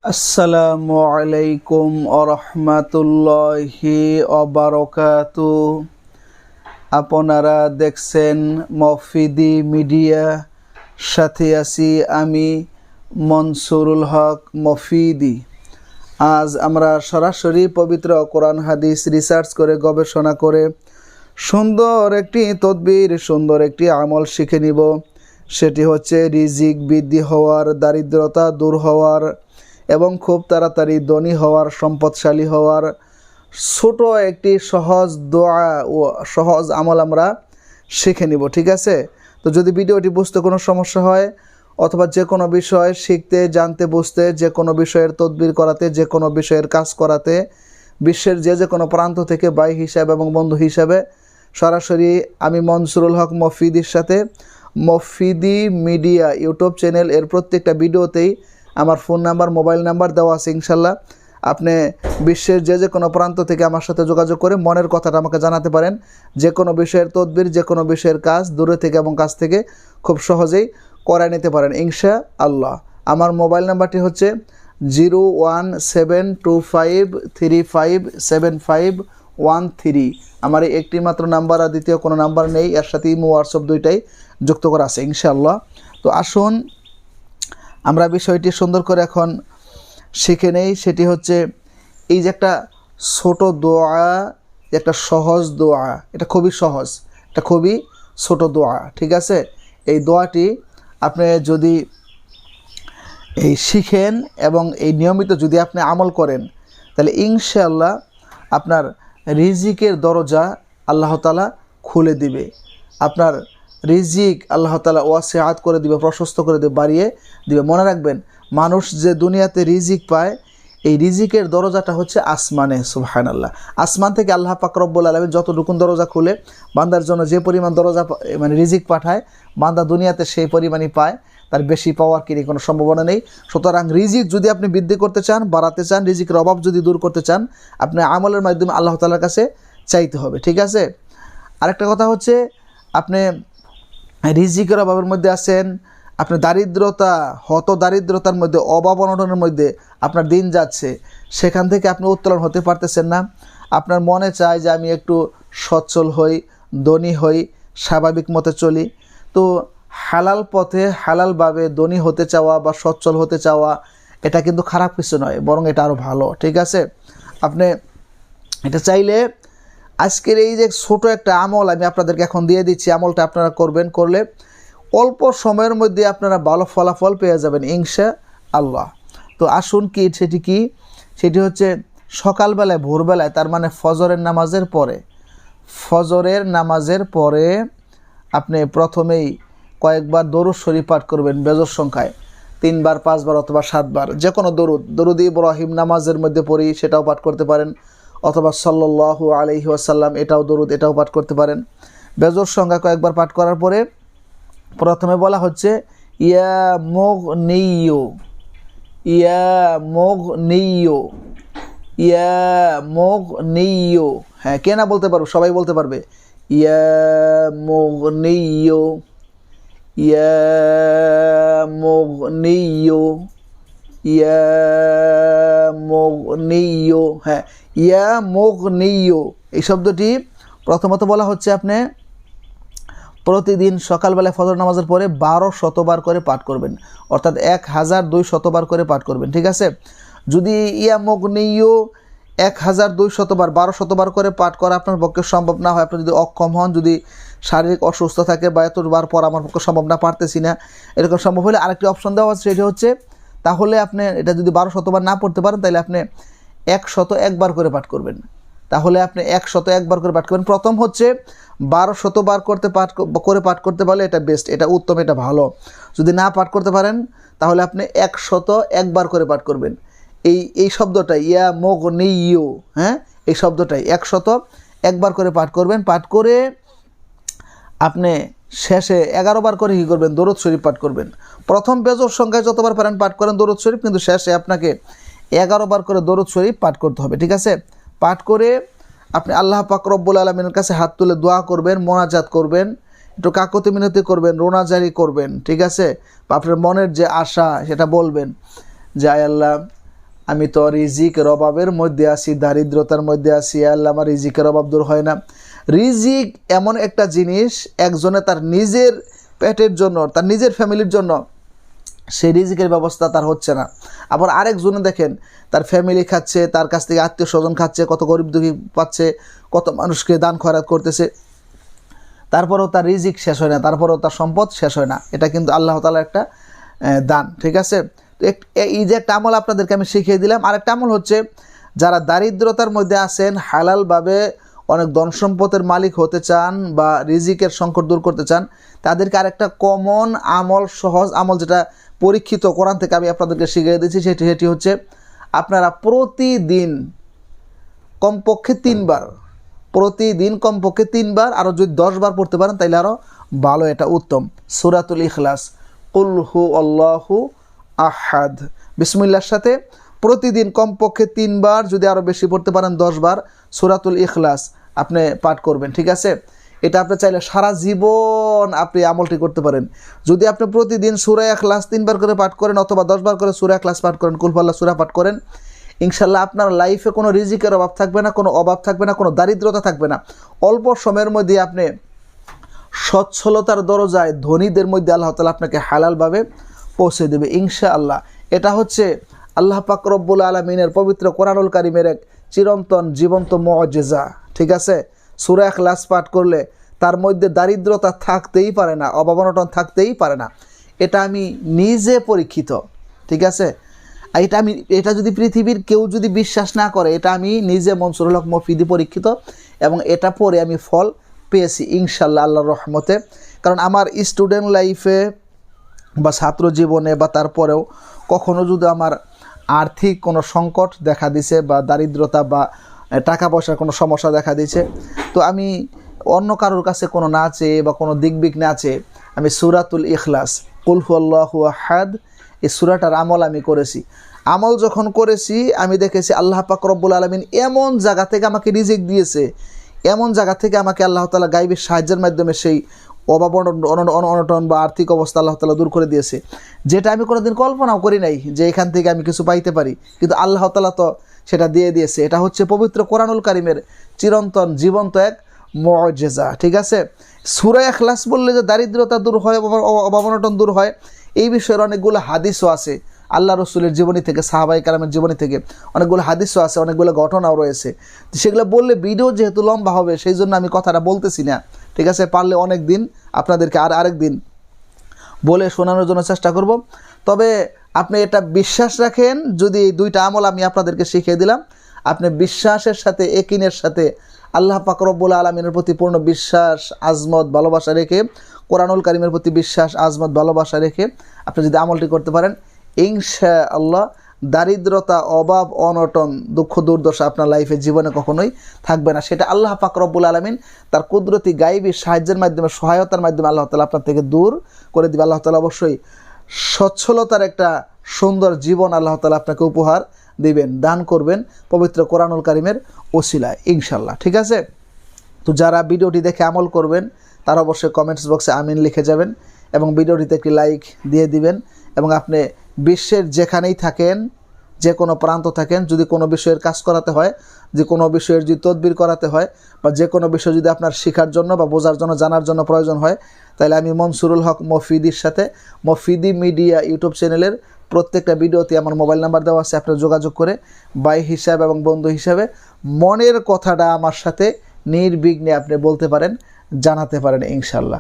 আসসালামু আলাইকুম আরহামাতুল্লাহি অবারকাতু। আপনারা দেখছেন মফিদি মিডিয়া, সাথে আছি আমি মনসুরুল হক মফিদি। আজ আমরা সরাসরি পবিত্র কোরআন হাদিস রিসার্চ করে গবেষণা করে সুন্দর একটি তদবির, সুন্দর একটি আমল শিখে নিব। সেটি হচ্ছে রিজিক বৃদ্ধি হওয়ার, দারিদ্রতা দূর হওয়ার এবং খুব তাড়াতাড়ি ধনী হওয়ার, সম্পদশালী হওয়ার ছোট একটি সহজ দোয়া ও সহজ আমল আমরা শিখে নিব। ঠিক আছে? তো যদি ভিডিওটি বুঝতে কোনো সমস্যা হয় অথবা যে কোনো বিষয় শিখতে, জানতে, বুঝতে, যে কোনো বিষয়ের তদবির করাতে, যে কোনো বিষয়ের কাজ করাতে বিশ্বের যে কোনো প্রান্ত থেকে ভাই হিসাবে এবং বন্ধু হিসাবে সরাসরি আমি মনসুরুল হক মফিদির সাথে মফিদি মিডিয়া ইউটিউব চ্যানেল এর প্রত্যেকটা ভিডিওতেই আমার ফোন নাম্বার, মোবাইল নাম্বার দেওয়া আছে। ইনশাল্লাহ আপনি বিশ্বের যে কোনো প্রান্ত থেকে আমার সাথে যোগাযোগ করে মনের কথাটা আমাকে জানাতে পারেন। যে কোনো বিষয়ের তদবির, যে কোনো বিষয়ের কাজ দূরে থেকে এবং কাছ থেকে খুব সহজেই করায় নিতে পারেন ইনশা আল্লাহ। আমার মোবাইল নাম্বারটি হচ্ছে 01725357513। আমার এই একটি মাত্র নাম্বার, আর দ্বিতীয় কোনো নাম্বার নেই। এর সাথে ইমো, হোয়াটসঅ্যাপ দুইটাই যুক্ত করা আছে ইনশাআল্লাহ। তো আসুন আমরা বিষয়টি সুন্দর করে এখন শিখে নেই। সেটি হচ্ছে এই যে একটা ছোট দোয়া, একটা সহজ দোয়া, এটা খুবই সহজ, এটা খুবই ছোট দোয়া। ঠিক আছে? এই দোয়াটি আপনি যদি এই শিখেন এবং এই নিয়মিত যদি আপনি আমল করেন, তাহলে ইনশাআল্লাহ আপনার রিজিকের দরজা আল্লাহ তাআলা খুলে দিবে। আপনার রিজিক আল্লাহ তাআলা ওয়াসিআত করে দিবে, প্রশস্ত করে দিবে, বাড়িয়ে দিবে। মনে রাখবেন, মানুষ যে দুনিয়াতে রিজিক পায়, এই রিজিকের দরজাটা হচ্ছে আসমানে। সুবহানাল্লাহ। আসমান থেকে আল্লাহ পাক রব্বুল আলামিন যতটুকু দরজা খুলে বান্দার জন্য যে পরিমাণ দরজা রিজিক পাঠায়, বান্দা দুনিয়াতে সেই পরিমাণই পায়, তার বেশি পাওয়ার কোনো সম্ভাবনা নেই। সুতরাং রিজিক যদি আপনি বৃদ্ধি করতে চান, বাড়াতে চান, রিজিকের অভাব যদি দূর করতে চান, আপনি আমলের মাধ্যমে আল্লাহ তাআলার কাছে চাইতে হবে। ঠিক আছে? আরেকটা কথা হচ্ছে, আপনি রিজিকের অভাবের মধ্যে আছেন, আপনি দারিদ্রতা, দারিদ্রতার মধ্যে, অভাব অনটনের মধ্যে আপনার দিন যাচ্ছে, সেখান থেকে আপনি উত্তোলন হতে পারতেছেন না। আপনার মনে চায় যে আমি একটু সচ্ছল হই, ধনী হই, স্বাভাবিক মতে চলি। তো হালাল পথে, হালালভাবে ধনী হতে চাওয়া বা সচ্ছল হতে চাওয়া, এটা কিন্তু খারাপ কিছু নয়, বরং এটা আরও ভালো। ঠিক আছে? আপনি এটা চাইলে আজকের এই যে ছোট একটা আমল আমি আপনাদেরকে এখন দিয়ে দিচ্ছি, আমলটা আপনারা করবেন, করলে অল্প সময়ের মধ্যে আপনারা ভালো ফলাফল পেয়ে যাবেন ইনশা আল্লাহ। তো আসুন, সেটি হচ্ছে সকালবেলায়, ভোরবেলায়, তার মানে ফজরের নামাজের পরে আপনি প্রথমেই কয়েকবার দরুদ শরীফ পাঠ করবেন, বেজোর সংখ্যায় 3 বার, 5 বার অথবা 7 বার। যে কোনো দরুদ ইব্রাহিম নামাজের মধ্যে পড়ি সেটাও পাঠ করতে পারেন, অথবা সাল্লাল্লাহু আলাইহি ওয়াসাল্লাম এটাও দরুদ, এটাও পাঠ করতে পারেন। বেজোর সংখ্যা কয়েকবার পাঠ করার পরে প্রথমে বলা হচ্ছে ইয়া মুগনিয়্যু, ইয়া মুগনিয়্যু, ইয়া মুগনিয়্যু। হ্যাঁ, কে না বলতে পারবে? সবাই বলতে পারবে। ইয়া মুগনিয়্যু, ইয়া মুগনিয়্যু, ইয়া মুগনিয়্যু। হ্যাঁ, ইয়া মুগনিয়্যু এই শব্দটি প্রথমত বলা হচ্ছে আপনি প্রতিদিন সকালবেলায় ফজর নামাজের পরে 1200 বার করে পাঠ করবেন, অর্থাৎ 1200 বার করে পাঠ করবেন। ঠিক আছে? যদি ইয়া মুগনিয়্যু 1200 বার, 1200 বার করে পাঠ করা আপনার পক্ষে সম্ভব না হয়, আপনি যদি অক্ষম হন, যদি শারীরিক অসুস্থ থাকে বা এতবার পর আমার পক্ষে সম্ভব না, পারতেছি না, এরকম সম্ভব হলে আরেকটি অপশন দেওয়া আছে, সেটা হচ্ছে তাহলে আপনি এটা যদি 1200 বার না পড়তে পারেন, তাহলে আপনি 101 বার করে পাঠ করবেন। তাহলে আপনি 101 বার করে পাঠ করবেন। প্রথম হচ্ছে 1200 বার পাঠ করতে পারলে এটা বেস্ট, এটা উত্তম, এটা ভালো। যদি না পাঠ করতে পারেন তাহলে আপনি 101 বার করে পাঠ করবেন। এই শব্দটা ইয়া মুগনিয়্যু, হ্যাঁ, এই শব্দটাই 101 বার করে পাঠ করবেন। পাঠ করে আপনি শেষে 11 বার করে কী করবেন? দরুদ শরীফ পাঠ করবেন। প্রথম বেজোর সংখ্যায় যতবার পারেন পাঠ করেন দরুদ শরীফ, কিন্তু শেষে আপনাকে 11 বার করে দরুদ শরীফ পাঠ করতে হবে। ঠিক আছে? পাঠ করে আপনি আল্লাহ পাক রব্বুল আলামিনের কাছে হাত তুলে দোয়া করবেন, মোনাজাত করবেন, একটু কাকুতি মিনতি করবেন, রোনাজারি করবেন। ঠিক আছে? বা আপনার মনের যে আশা সেটা বলবেন যে আয় আল্লাহ, আমি তো রিজিকের অভাবের মধ্যে আছি, দারিদ্রতার মধ্যে আছি, আল্লাহ আমার রিজিকের অভাব দূর হয় না। রিজিক এমন একটা জিনিস, একজনে তার নিজের পেটের জন্য, তার নিজের ফ্যামিলির জন্য সেই রিজিকের ব্যবস্থা তার হচ্ছে না, আবার আরেকজনে দেখেন তার ফ্যামিলি খাচ্ছে, তার কাছ থেকে আত্মীয় স্বজন খাচ্ছে, কত গরিব দুঃখী পাচ্ছে, কত মানুষকে দান খয়রাত করতেছে, তারপরেও তার রিজিক শেষ হয় না, তারপরেও তার সম্পদ শেষ হয় না। এটা কিন্তু আল্লাহ তাআলার একটা দান, ঠিক আছে। তো এই যে একটা আমল আপনাদেরকে আমি শিখিয়ে দিলাম। আরেকটা আমল হচ্ছে, যারা দারিদ্রতার মধ্যে আছেন, হালালভাবে অনেক ধন সম্পদের মালিক হতে চান বা রিজিকের সংকট দূর করতে চান, তাদেরকে আরেকটা কমন আমল, সহজ আমল, যেটা পরীক্ষিত কোরআন থেকে আমি আপনাদেরকে শিখিয়ে দিচ্ছি, সেটি হচ্ছে আপনারা প্রতিদিন কমপক্ষে 3 বার, প্রতিদিন কমপক্ষে 3 বার, আরও যদি 10 বার পড়তে পারেন তাহলে আরও ভালো, এটা উত্তম। সূরাতুল ইখলাস, কুল হু আল্লাহু আহাদ, বিসমিল্লাহর সাথে প্রতিদিন কমপক্ষে 3 বার, যদি আরও বেশি পড়তে পারেন 10 বার সূরাতুল ইখলাস আপনি পাঠ করবেন, ঠিক আছে। এটা আপনি চাইলে সারা জীবন আপনি আমলটি করতে পারেন। যদি আপনি প্রতিদিন সূরা ইখলাস 3 বার করে পাঠ করেন, অথবা 10 বার করে সূরা ইখলাস পাঠ করেন, কুল হুয়াল্লাহ সূরা পাঠ করেন, ইনশাল্লাহ আপনার লাইফে কোনো রিজিকের অভাব থাকবে না, কোনো অভাব থাকবে না, কোনো দারিদ্রতা থাকবে না। অল্প সময়ের মধ্যে আপনি সচ্ছলতার দরজায় ধনীদের মধ্যে আল্লাহ তাআলা আপনাকে হালালভাবে পৌঁছে দেবে ইনশাআল্লাহ। এটা হচ্ছে আল্লাহ পাক রব্বুল আলামিনের পবিত্র কোরআনুল কারীমের এক চিরন্তন জীবন্ত মুআজিজা, ঠিক আছে। সূরা ইখলাস পাঠ করলে তার মধ্যে দারিদ্রতা থাকতেই পারে না, অভাব অনটন থাকতেই পারে না। এটা আমি নিজে পরীক্ষিত, ঠিক আছে। এটা যদি পৃথিবীর কেউ যদি বিশ্বাস না করে, এটা আমি নিজে মনসুরুল হক মফিদি পরীক্ষিত, এবং এটা পরে আমি ফল পেয়েছি ইনশাল্লাহ আল্লাহর রহমতে। কারণ আমার স্টুডেন্ট লাইফে বা ছাত্র জীবনে বা তারপরেও কখনো যদি আমার আর্থিক কোনো সংকট দেখা দিছে, বা দারিদ্রতা বা টাকা পয়সার কোনো সমস্যা দেখা দিয়েছে, তো আমি অন্য কারোর কাছে কোনো না চেয়ে বা কোনো দিকবিক না চেয়ে আমি সূরাতুল ইখলাস, কুল হুয়াল্লাহু আহাদ, এই সূরাটার আমল আমি করেছি। আমল যখন করেছি আমি দেখেছি আল্লাহ পাক রব্বুল আলামিন এমন জায়গা থেকে আমাকে রিজিক দিয়েছে, এমন জায়গা থেকে আমাকে আল্লাহ তাআলা গায়বী সাহায্যের মাধ্যমে সেই অভাব অনটন বা আর্থিক অবস্থা আল্লাহ তাআলা দূর করে দিয়েছে, যেটা আমি কোনোদিন কল্পনাও করি নাই যে এখান থেকে আমি কিছু পাইতে পারি, কিন্তু আল্লাহ তাআলা তো সেটা দিয়ে দিয়েছে। এটা হচ্ছে পবিত্র কোরআনুল কারীমের চিরন্তন জীবন্ত এক মুআজিজা, ঠিক আছে। সূরা ইখলাস বললে যে দারিদ্রতা দূর হয়, অভাব অনটন দূর হয়, এই বিষয়ের অনেকগুলো হাদিসও আছে আল্লাহ রসুলের জীবনী থেকে, সাহাবায়ে কেরামের জীবনী থেকে অনেকগুলো হাদিসও আছে, অনেকগুলো ঘটনাও রয়েছে। তো সেগুলো বললে ভিডিও যেহেতু লম্বা হবে, সেই জন্য আমি কথাটা বলতেছি না, ঠিক আছে। পারলে অনেক দিন আপনাদেরকে আরেক দিন বলে শোনানোর জন্য চেষ্টা করব। তবে আপনি এটা বিশ্বাস রাখেন, যদি এই 2টা আমল আমি আপনাদেরকে শিখিয়ে দিলাম, আপনি বিশ্বাসের সাথে, ইয়াকিনের সাথে, আল্লাহ পাক রব্বুল আলামিনের প্রতি পূর্ণ বিশ্বাস, আজমত, ভালোবাসা রেখে, কোরআনুল কারীমের প্রতি বিশ্বাস, আজমত, ভালোবাসা রেখে আপনি যদি আমলটি করতে পারেন, ইনশাআল্লাহ দারিদ্রতা, অভাব অনটন, দুঃখ দুর্দশা আপনার লাইফে জীবনে কখনোই থাকবে না। সেটা আল্লাহ পাক রব্বুল আলামিন তার কুদরতি গায়বী সাহায্যের মাধ্যমে, সহায়তার মাধ্যমে আল্লাহ তাআলা আপনার থেকে দূর করে দিবে। আল্লাহ তাআলা অবশ্যই সচ্ছলতার একটা সুন্দর জীবন আল্লাহ তাআলা আপনাকে উপহার দিবেন, দান করবেন পবিত্র কোরআনুল কারীমের ওসিলায় ইনশাআল্লাহ, ঠিক আছে। তো যারা ভিডিওটি দেখে আমল করবেন তারা অবশ্যই কমেন্টস বক্সে আমিন লিখে যাবেন, এবং ভিডিওটিতে একটি লাইক দিয়ে দিবেন। এবং আপনি বিশ্বের যেখানেই থাকেন, যে কোনো প্রান্ত থাকেন, যদি কোনো বিষয়ের কাজ করাতে হয়, যে কোনো বিষয়ের যদি তদবির করাতে হয়, বা যে কোনো বিষয় যদি আপনার শেখার জন্য বা বোঝার জন্য, জানার জন্য প্রয়োজন হয়, তাহলে আমি মনসুরুল হক মফিদির সাথে মফিদি মিডিয়া ইউটিউব চ্যানেলের প্রত্যেকটা ভিডিওতে আমার মোবাইল নাম্বার দেওয়া আছে, আপনি যোগাযোগ করে ভাই হিসাবে এবং বন্ধু হিসাবে মনের কথাটা আমার সাথে নির্বিঘ্নে আপনি বলতে পারেন, জানাতে পারেন ইনশাল্লাহ।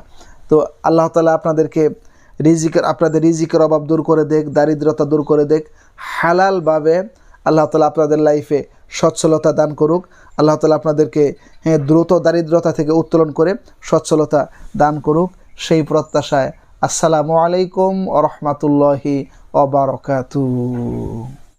তো আল্লাহ তাআলা আপনাদের রিজিকের অভাব দূর করে দেখ, দারিদ্রতা দূর করে দেখ, হালালভাবে আল্লাহ তাআলা আপনাদের লাইফে সচ্ছলতা দান করুক। আল্লাহ তাআলা আপনাদেরকে দ্রুত দারিদ্রতা থেকে উত্তোলন করে সচ্ছলতা দান করুক, সেই প্রত্যাশায় আসসালামু আলাইকুম ওয়া রাহমাতুল্লাহি ওয়া বারাকাতুহু।